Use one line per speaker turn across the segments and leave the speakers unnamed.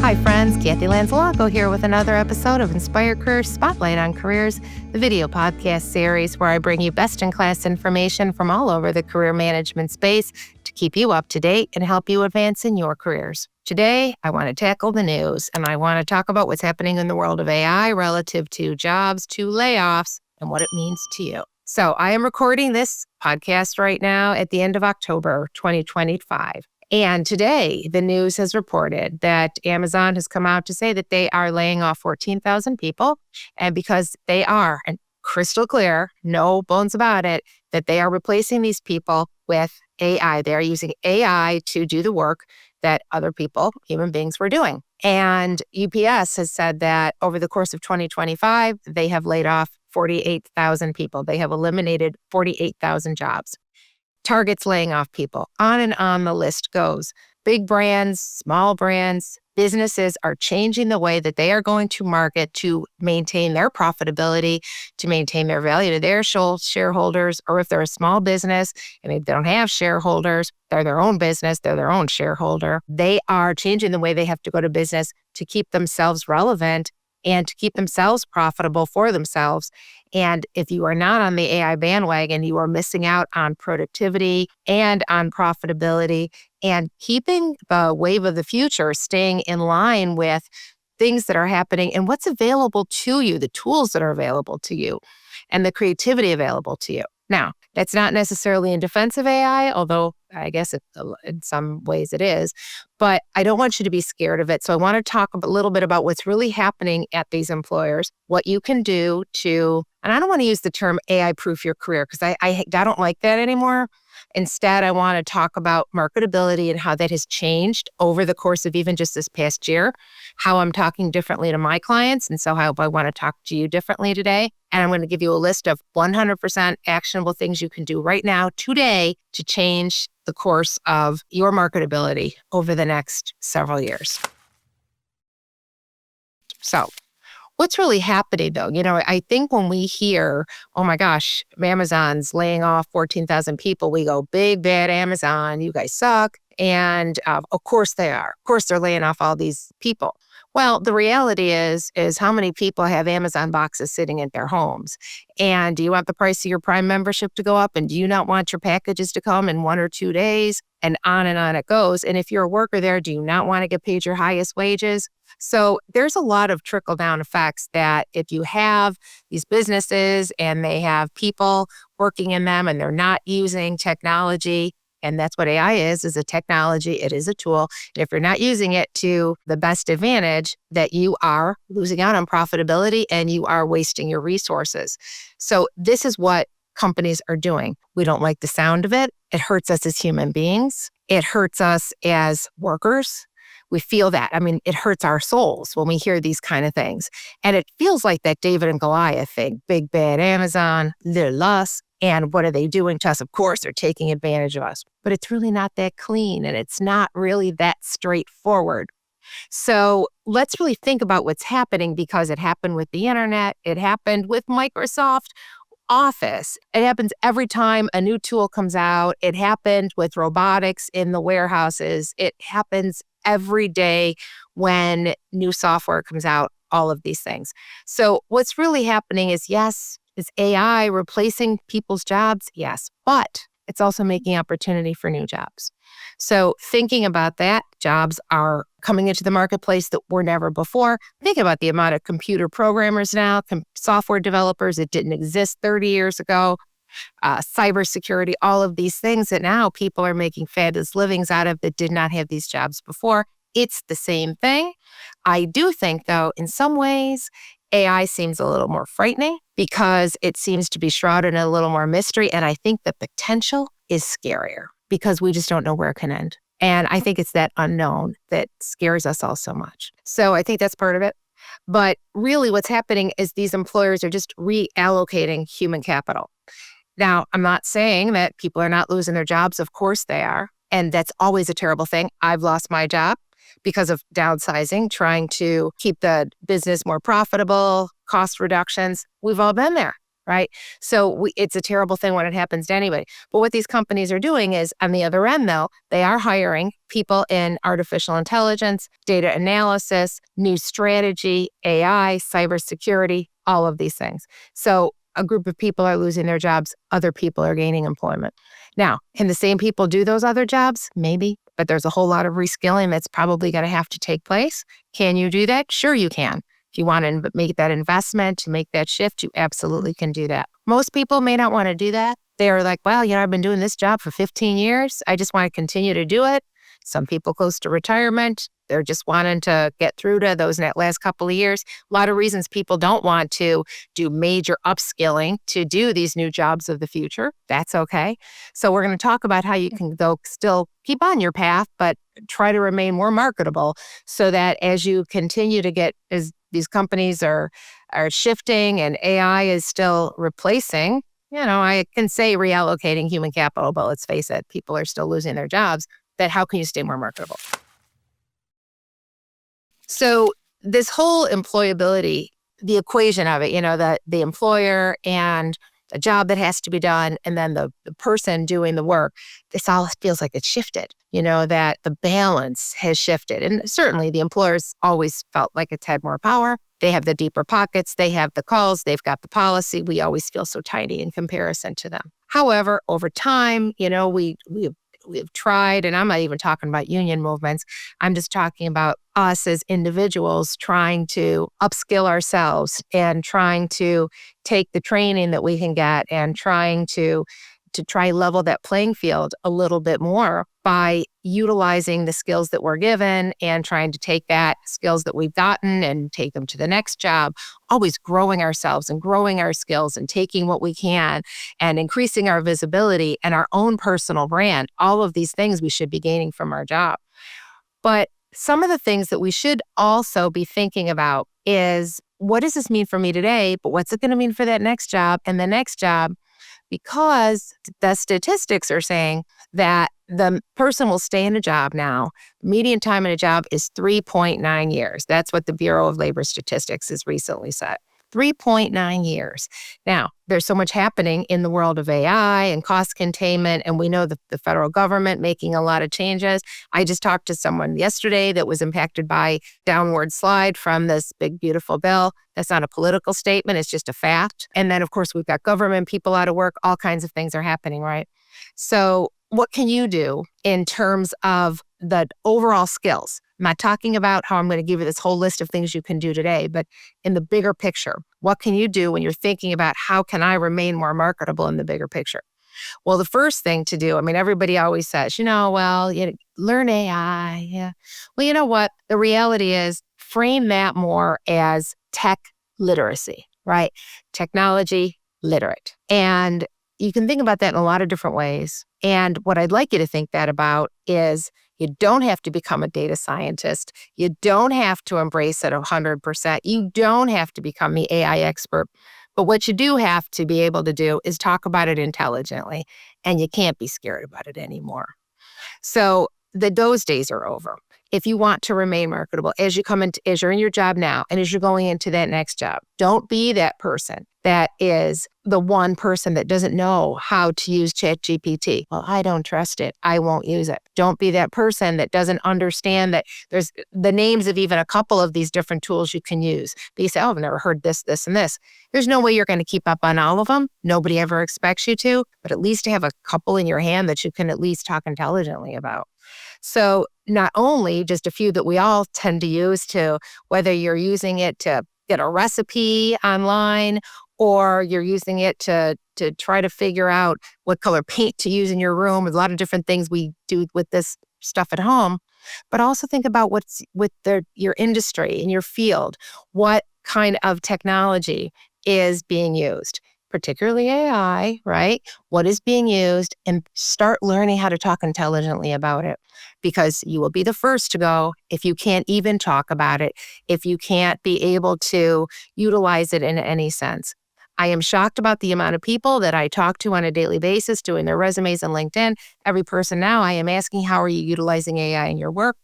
Hi friends, Kathy Lanzalaco here with another episode of Inspired Careers Spotlight on Careers, the video podcast series where I bring you best-in-class information from all over the career management space to keep you up to date and help you advance in your careers. Today, I want to tackle the news and I want to talk about what's happening in the world of AI relative to jobs, to layoffs, and what it means to you. So I am recording this podcast right now at the end of October 2025. And today, the news has reported that Amazon has come out to say that they are laying off 14,000 people. And because they are, and crystal clear, no bones about it, that they are replacing these people with AI. They are using AI to do the work that other people, human beings, were doing. And UPS has said that over the course of 2025, they have laid off 48,000 people. They have eliminated 48,000 jobs. Target's laying off people. On and on the list goes. Big brands, small brands, businesses are changing the way that they are going to market to maintain their profitability, to maintain their value to their shareholders, or if they're a small business and they don't have shareholders, they're their own business, they're their own shareholder. They are changing the way they have to go to business to keep themselves relevant and to keep themselves profitable for themselves. And if you are not on the AI bandwagon, you are missing out on productivity and on profitability and keeping the wave of the future, staying in line with things that are happening and what's available to you, the tools that are available to you, and the creativity available to you. Now, that's not necessarily in defense of AI, although I guess in some ways it is, but I don't want you to be scared of it. So I want to talk a little bit about what's really happening at these employers, what you can do to, and I don't want to use the term AI-proof your career because I don't like that anymore. Instead, I want to talk about marketability and how that has changed over the course of even just this past year, how I'm talking differently to my clients. And so how I want to talk to you differently today. And I'm going to give you a list of 100% actionable things you can do right now, today, to change the course of your marketability over the next several years. So what's really happening, though? I think when we hear, oh my gosh, Amazon's laying off 14,000 people, we go, big, bad Amazon, you guys suck. And of course they are. Of course they're laying off all these people. Well, the reality is how many people have Amazon boxes sitting in their homes? And do you want the price of your Prime membership to go up? And do you not want your packages to come in 1 or 2 days? And on it goes. And if you're a worker there, do you not want to get paid your highest wages? So there's a lot of trickle-down effects that if you have these businesses and they have people working in them and they're not using technology, and that's what AI is a technology, it is a tool. And if you're not using it to the best advantage, that you are losing out on profitability and you are wasting your resources. So this is what companies are doing. We don't like the sound of it. It hurts us as human beings. It hurts us as workers. We feel that. I mean, it hurts our souls when we hear these kind of things. And it feels like that David and Goliath thing, big, bad Amazon, little us. And what are they doing to us? Of course, they're taking advantage of us. But it's really not that clean and it's not really that straightforward. So let's really think about what's happening because it happened with the internet. It happened with Microsoft Office. It happens every time a new tool comes out. It happened with robotics in the warehouses. It happens every day when new software comes out, all of these things. So what's really happening is, yes, is AI replacing people's jobs? Yes, but it's also making opportunity for new jobs. So thinking about that, jobs are coming into the marketplace that were never before. Think about the amount of computer programmers now, software developers that didn't exist 30 years ago, cybersecurity, all of these things that now people are making fabulous livings out of that did not have these jobs before. It's the same thing. I do think, though, in some ways, AI seems a little more frightening because it seems to be shrouded in a little more mystery. And I think the potential is scarier because we just don't know where it can end. And I think it's that unknown that scares us all so much. So I think that's part of it. But really what's happening is these employers are just reallocating human capital. Now, I'm not saying that people are not losing their jobs. Of course they are. And that's always a terrible thing. I've lost my job because of downsizing, trying to keep the business more profitable, cost reductions. We've all been there. right? So it's a terrible thing when it happens to anybody. But what these companies are doing is, on the other end, though, they are hiring people in artificial intelligence, data analysis, new strategy, AI, cybersecurity, all of these things. So a group of people are losing their jobs, other people are gaining employment. Now, can the same people do those other jobs? Maybe, but there's a whole lot of reskilling that's probably going to have to take place. Can you do that? Sure, you can. If you want to make that investment, to make that shift, you absolutely can do that. Most people may not want to do that. They're like, well, I've been doing this job for 15 years. I just want to continue to do it. Some people close to retirement, they're just wanting to get through to those last couple of years. A lot of reasons people don't want to do major upskilling to do these new jobs of the future. That's okay. So we're going to talk about how you can, though, still keep on your path, but try to remain more marketable so that as you continue to get, as these companies are shifting and AI is still replacing, I can say reallocating human capital, but let's face it, people are still losing their jobs. That how can you stay more marketable? So this whole employability, the equation of it, the employer and a job that has to be done, and then the person doing the work, this all feels like it's shifted, that the balance has shifted. And certainly the employers always felt like it's had more power. They have the deeper pockets, they have the calls, they've got the policy. We always feel so tiny in comparison to them. However, over time, we've tried, and I'm not even talking about union movements. I'm just talking about us as individuals trying to upskill ourselves and trying to take the training that we can get and trying to try level that playing field a little bit more by utilizing the skills that we're given and trying to take that skills that we've gotten and take them to the next job, always growing ourselves and growing our skills and taking what we can and increasing our visibility and our own personal brand. All of these things we should be gaining from our job. But some of the things that we should also be thinking about is, what does this mean for me today? But what's it going to mean for that next job and the next job? Because the statistics are saying that the person will stay in a job now. Median time in a job is 3.9 years. That's what the Bureau of Labor Statistics has recently said. 3.9 years. Now, there's so much happening in the world of AI and cost containment, and we know the federal government making a lot of changes. I just talked to someone yesterday that was impacted by downward slide from this big, beautiful bill. That's not a political statement. It's just a fact. And then, of course, we've got government people out of work. All kinds of things are happening, right? So what can you do in terms of the overall skills? I'm not talking about how I'm going to give you this whole list of things you can do today, but in the bigger picture, what can you do when you're thinking about how can I remain more marketable in the bigger picture? Well, the first thing to do, everybody always says, learn AI. Yeah. Well, you know what? The reality is, frame that more as tech literacy, right? Technology literate. And you can think about that in a lot of different ways. And what I'd like you to think that about is, you don't have to become a data scientist. You don't have to embrace it 100%. You don't have to become the AI expert. But what you do have to be able to do is talk about it intelligently, and you can't be scared about it anymore. So those days are over. If you want to remain marketable, as you're in your job now and as you're going into that next job, don't be that person that is the one person that doesn't know how to use ChatGPT. Well, I don't trust it. I won't use it. Don't be that person that doesn't understand that there's the names of even a couple of these different tools you can use. But you say, oh, I've never heard this, this, and this. There's no way you're going to keep up on all of them. Nobody ever expects you to, but at least have a couple in your hand that you can at least talk intelligently about. So not only just a few that we all tend to use, to whether you're using it to get a recipe online or you're using it to try to figure out what color paint to use in your room. There's a lot of different things we do with this stuff at home, but also think about what's with your industry and your field. What kind of technology is being used? Particularly AI, right? What is being used, and start learning how to talk intelligently about it, because you will be the first to go if you can't even talk about it, if you can't be able to utilize it in any sense. I am shocked about the amount of people that I talk to on a daily basis doing their resumes on LinkedIn. Every person now I am asking, how are you utilizing AI in your work?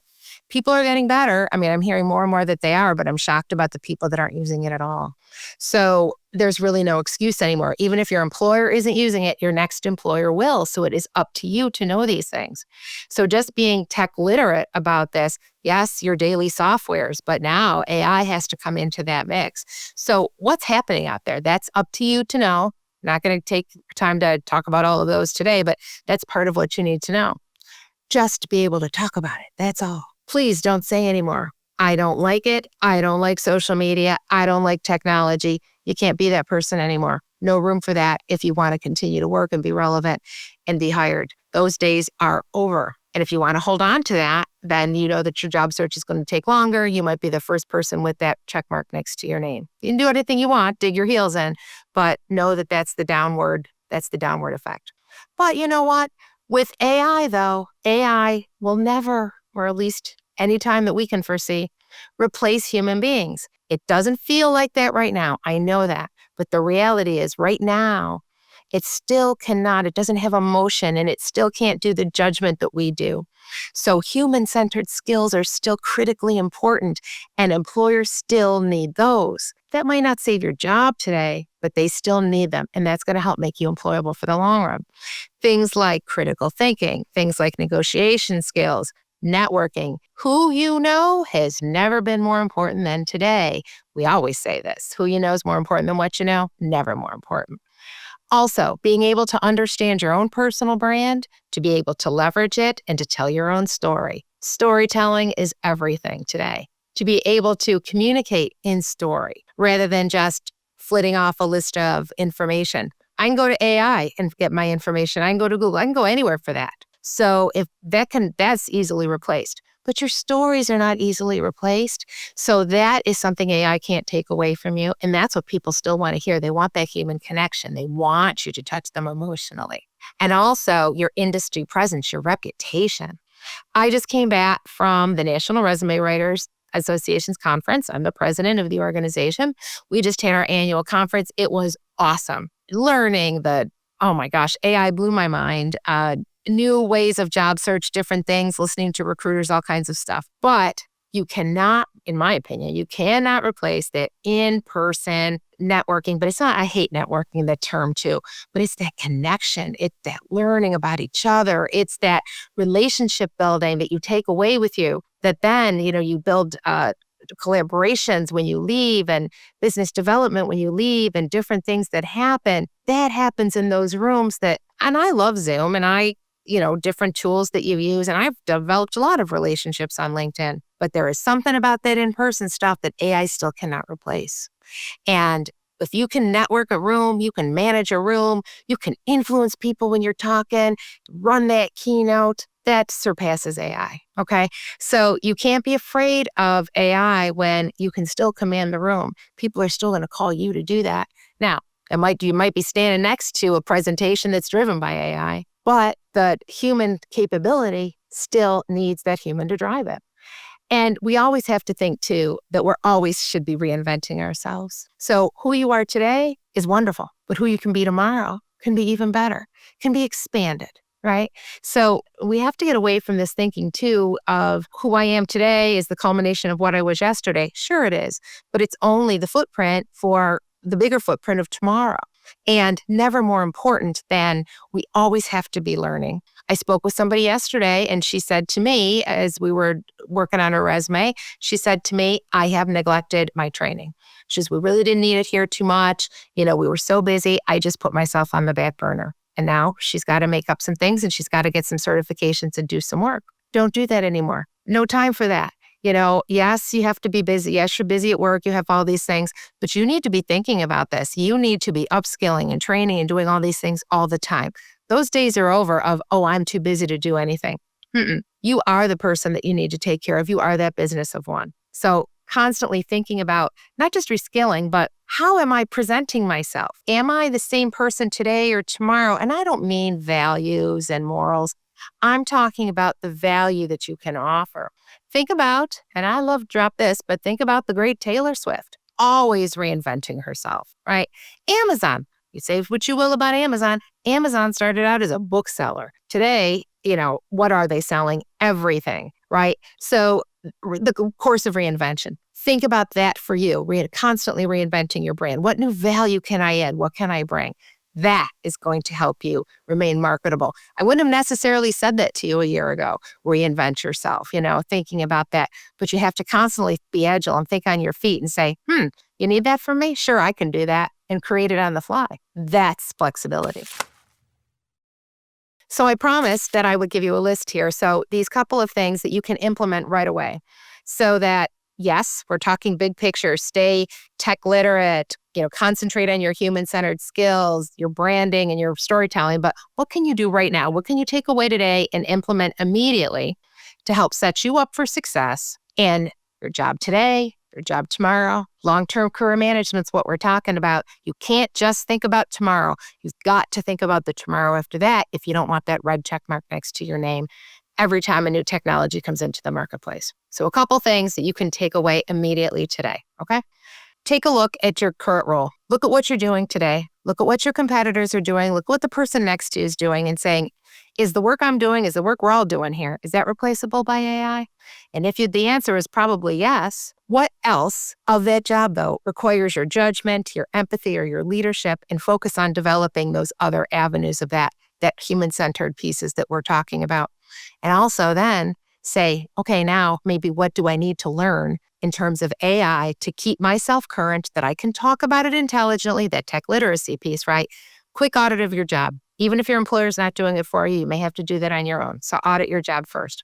People are getting better. I mean, I'm hearing more and more that they are, but I'm shocked about the people that aren't using it at all. So there's really no excuse anymore. Even if your employer isn't using it, your next employer will. So it is up to you to know these things. So just being tech literate about this, yes, your daily softwares, but now AI has to come into that mix. So what's happening out there? That's up to you to know. Not going to take time to talk about all of those today, but that's part of what you need to know. Just to be able to talk about it. That's all. Please don't say anymore. I don't like it. I don't like social media. I don't like technology. You can't be that person anymore. No room for that if you want to continue to work and be relevant and be hired. Those days are over. And if you want to hold on to that, then you know that your job search is going to take longer. You might be the first person with that check mark next to your name. You can do anything you want, dig your heels in, but know that that's the downward effect. But you know what? With AI, though, AI will never, or at least any time that we can foresee, replace human beings. It doesn't feel like that right now. I know that. But the reality is right now, it still cannot, it doesn't have emotion, and it still can't do the judgment that we do. So human-centered skills are still critically important, and employers still need those. That might not save your job today, but they still need them, and that's going to help make you employable for the long run. Things like critical thinking, things like negotiation skills, networking. Who you know has never been more important than today. We always say this. Who you know is more important than what you know, never more important. Also, being able to understand your own personal brand, to be able to leverage it, and to tell your own story. Storytelling is everything today. To be able to communicate in story rather than just flitting off a list of information. I can go to AI and get my information. I can go to Google. I can go anywhere for that. So if that's easily replaced. But your stories are not easily replaced. So that is something AI can't take away from you. And that's what people still want to hear. They want that human connection. They want you to touch them emotionally. And also your industry presence, your reputation. I just came back from the National Resume Writers Association's conference. I'm the president of the organization. We just had our annual conference. It was awesome. Learning oh my gosh, AI blew my mind. New ways of job search, different things, listening to recruiters, all kinds of stuff. But you cannot, in my opinion, you cannot replace that in-person networking. But it's not, I hate networking, that term too, but it's that connection. It's that learning about each other. It's that relationship building that you take away with you that then, you build collaborations when you leave and business development when you leave and different things that happen. That happens in those rooms and I love Zoom and different tools that you use. And I've developed a lot of relationships on LinkedIn, but there is something about that in-person stuff that AI still cannot replace. And if you can network a room, you can manage a room, you can influence people when you're talking, run that keynote, that surpasses AI, okay? So you can't be afraid of AI when you can still command the room. People are still going to call you to do that. Now, you might be standing next to a presentation that's driven by AI, but the human capability still needs that human to drive it. And we always have to think, too, that we're always should be reinventing ourselves. So who you are today is wonderful, but who you can be tomorrow can be even better, can be expanded, right? So we have to get away from this thinking, too, of who I am today is the culmination of what I was yesterday. Sure it is, but it's only the footprint for the bigger footprint of tomorrow. And never more important than we always have to be learning. I spoke with somebody yesterday and she said to me, as we were working on her resume, she said to me, I have neglected my training. She says, we really didn't need it here too much. We were so busy. I just put myself on the back burner. And now she's got to make up some things and she's got to get some certifications and do some work. Don't do that anymore. No time for that. Yes, you have to be busy. Yes, you're busy at work. You have all these things, but you need to be thinking about this. You need to be upskilling and training and doing all these things all the time. Those days are over of, I'm too busy to do anything. You are the person that you need to take care of. You are that business of one. So constantly thinking about not just reskilling, but how am I presenting myself? Am I the same person today or tomorrow? And I don't mean values and morals. I'm talking about the value that you can offer. Think about, and I love to drop this, but think about the great Taylor Swift, always reinventing herself, right? Amazon, you say what you will about Amazon. Amazon started out as a bookseller. Today, what are they selling? Everything, right? So the course of reinvention. Think about that for you. Constantly reinventing your brand. What new value can I add? What can I bring? That is going to help you remain marketable. I wouldn't have necessarily said that to you a year ago. Reinvent yourself, thinking about that. But you have to constantly be agile and think on your feet and say, you need that from me? Sure, I can do that, and create it on the fly. That's flexibility. So I promised that I would give you a list here. So these couple of things that you can implement right away so that, yes, we're talking big picture, stay tech literate, concentrate on your human-centered skills, your branding and your storytelling. But what can you do right now? What can you take away today and implement immediately to help set you up for success in your job today, your job tomorrow? Long-term career management's what we're talking about. You can't just think about tomorrow. You've got to think about the tomorrow after that if you don't want that red check mark next to your name every time a new technology comes into the marketplace. So a couple things that you can take away immediately today, okay? Take a look at your current role. Look at what you're doing today. Look at what your competitors are doing. Look what the person next to you is doing and saying, is the work I'm doing, is the work we're all doing here, is that replaceable by AI? And if the answer is probably yes, what else of that job, though, requires your judgment, your empathy, or your leadership, and focus on developing those other avenues of that human-centered pieces that we're talking about. And also then say, okay, now maybe what do I need to learn in terms of AI to keep myself current, that I can talk about it intelligently, that tech literacy piece, right? Quick audit of your job. Even if your employer's not doing it for you, you may have to do that on your own. So audit your job first.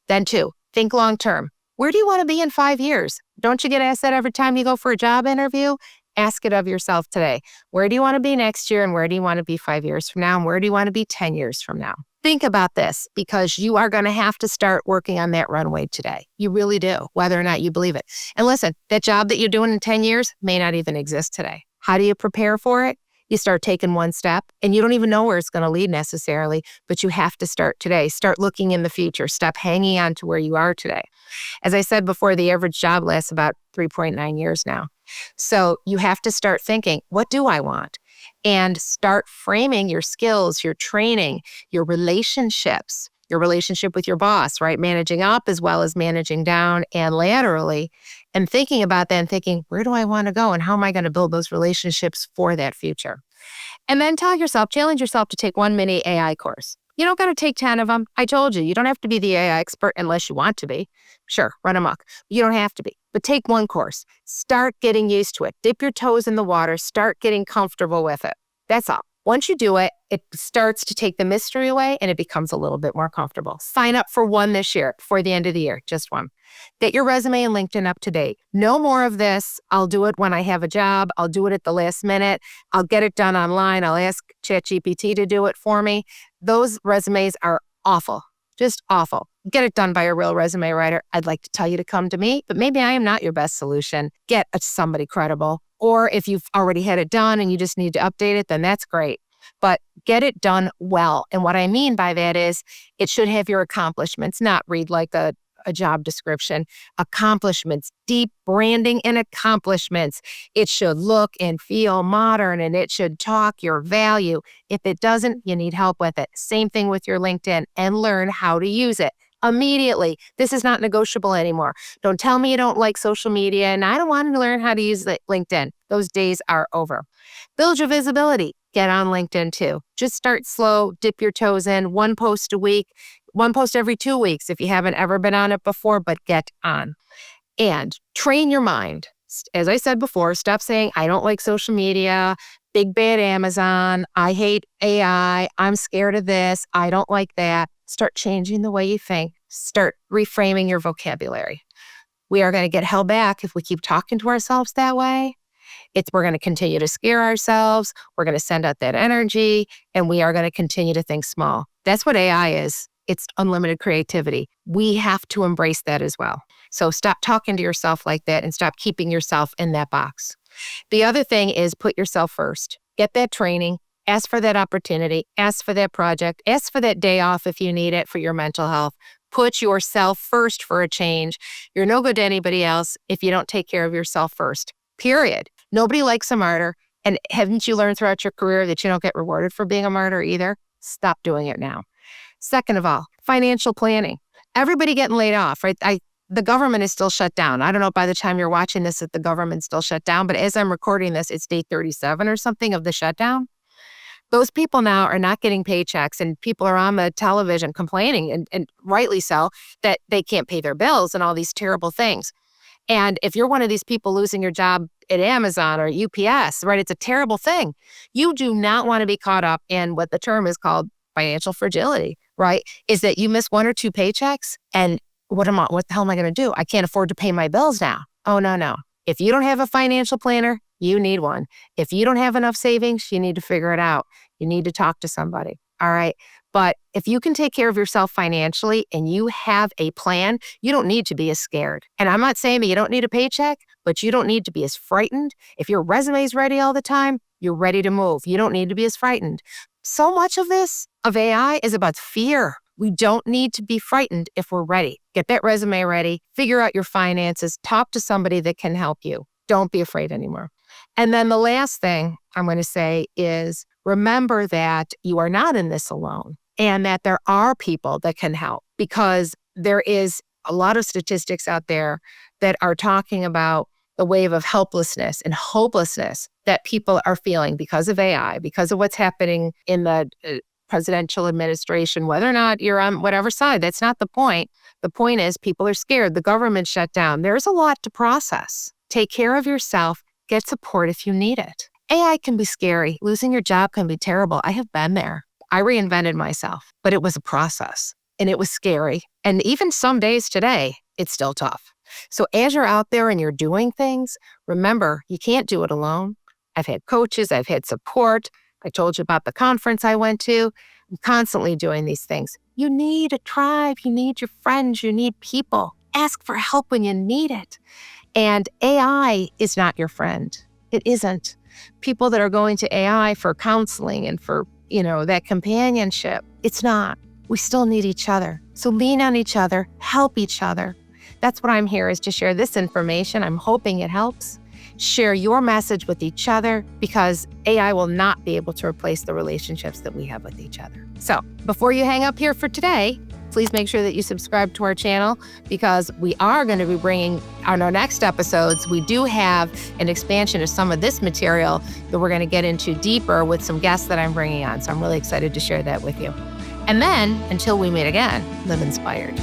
Then 2, think long term. Where do you want to be in 5 years? Don't you get asked that every time you go for a job interview? Ask it of yourself today. Where do you want to be next year, and where do you want to be 5 years from now, and where do you want to be 10 years from now? Think about this, because you are going to have to start working on that runway today. You really do, whether or not you believe it. And listen, that job that you're doing in 10 years may not even exist today. How do you prepare for it? You start taking one step, and you don't even know where it's going to lead necessarily, but you have to start today. Start looking in the future. Stop hanging on to where you are today. As I said before, the average job lasts about 3.9 years now. So you have to start thinking, what do I want? And start framing your skills, your training, your relationships, your relationship with your boss, right? Managing up as well as managing down and laterally, and thinking about that and thinking, where do I want to go and how am I going to build those relationships for that future? And then challenge yourself to take one mini AI course. You don't got to take 10 of them. I told you don't have to be the AI expert unless you want to be. Sure, run amok. You don't have to be. But take one course. Start getting used to it. Dip your toes in the water. Start getting comfortable with it. That's all. Once you do it, it starts to take the mystery away and it becomes a little bit more comfortable. Sign up for one this year, before the end of the year, just one. Get your resume and LinkedIn up to date. No more of this. I'll do it when I have a job. I'll do it at the last minute. I'll get it done online. I'll ask ChatGPT to do it for me. Those resumes are awful, just awful. Get it done by a real resume writer. I'd like to tell you to come to me, but maybe I am not your best solution. Get somebody credible. Or if you've already had it done and you just need to update it, then that's great. But get it done well. And what I mean by that is it should have your accomplishments, not read like a job description. Accomplishments, deep branding and accomplishments. It should look and feel modern, and it should talk your value. If it doesn't, you need help with it. Same thing with your LinkedIn, and learn how to use it immediately. This is not negotiable anymore. Don't tell me you don't like social media and I don't want to learn how to use LinkedIn. Those days are over. Build your visibility. Get on LinkedIn too. Just start slow, dip your toes in, one post a week, one post every 2 weeks if you haven't ever been on it before, but get on. And train your mind. As I said before, stop saying, I don't like social media, big bad Amazon, I hate AI, I'm scared of this, I don't like that. Start changing the way you think. Start reframing your vocabulary. We are going to get held back if we keep talking to ourselves that way. We're going to continue to scare ourselves. We're going to send out that energy, and we are going to continue to think small. That's what AI is. It's unlimited creativity. We have to embrace that as well. So stop talking to yourself like that and stop keeping yourself in that box. The other thing is put yourself first. Get that training. Ask for that opportunity. Ask for that project. Ask for that day off if you need it for your mental health. Put yourself first for a change. You're no good to anybody else if you don't take care of yourself first. Period. Nobody likes a martyr. And haven't you learned throughout your career that you don't get rewarded for being a martyr either? Stop doing it now. Second of all, financial planning. Everybody getting laid off, right? the government is still shut down. I don't know by the time you're watching this that the government's still shut down, but as I'm recording this, it's day 37 or something of the shutdown. Those people now are not getting paychecks, and people are on the television complaining, and rightly so, that they can't pay their bills and all these terrible things. And if you're one of these people losing your job at Amazon or UPS, right, it's a terrible thing. You do not want to be caught up in what the term is called financial fragility, right? Is that you miss one or two paychecks and what the hell am I going to do? I can't afford to pay my bills now. Oh, no, no. If you don't have a financial planner, you need one. If you don't have enough savings, you need to figure it out. You need to talk to somebody. All right. But if you can take care of yourself financially and you have a plan, you don't need to be as scared. And I'm not saying that you don't need a paycheck, but you don't need to be as frightened. If your resume is ready all the time, you're ready to move. You don't need to be as frightened. So much of this, of AI, is about fear. We don't need to be frightened if we're ready. Get that resume ready, figure out your finances, talk to somebody that can help you. Don't be afraid anymore. And then the last thing I'm going to say is remember that you are not in this alone and that there are people that can help, because there is a lot of statistics out there that are talking about the wave of helplessness and hopelessness that people are feeling because of AI, because of what's happening in the presidential administration, whether or not you're on whatever side. That's not the point. The point is people are scared. The government shut down. There's a lot to process. Take care of yourself. Get support if you need it. AI can be scary. Losing your job can be terrible. I have been there. I reinvented myself, but it was a process and it was scary. And even some days today, it's still tough. So as you're out there and you're doing things, remember, you can't do it alone. I've had coaches, I've had support. I told you about the conference I went to. I'm constantly doing these things. You need a tribe. You need your friends. You need people. Ask for help when you need it. And AI is not your friend. It isn't. People that are going to AI for counseling and for, that companionship, it's not. We still need each other. So lean on each other, help each other. That's what I'm here, is to share this information. I'm hoping it helps. Share your message with each other, because AI will not be able to replace the relationships that we have with each other. So before you hang up here for today, please make sure that you subscribe to our channel, because we are going to be bringing on our next episodes. We do have an expansion of some of this material that we're going to get into deeper with some guests that I'm bringing on. So I'm really excited to share that with you. And then, until we meet again, live inspired.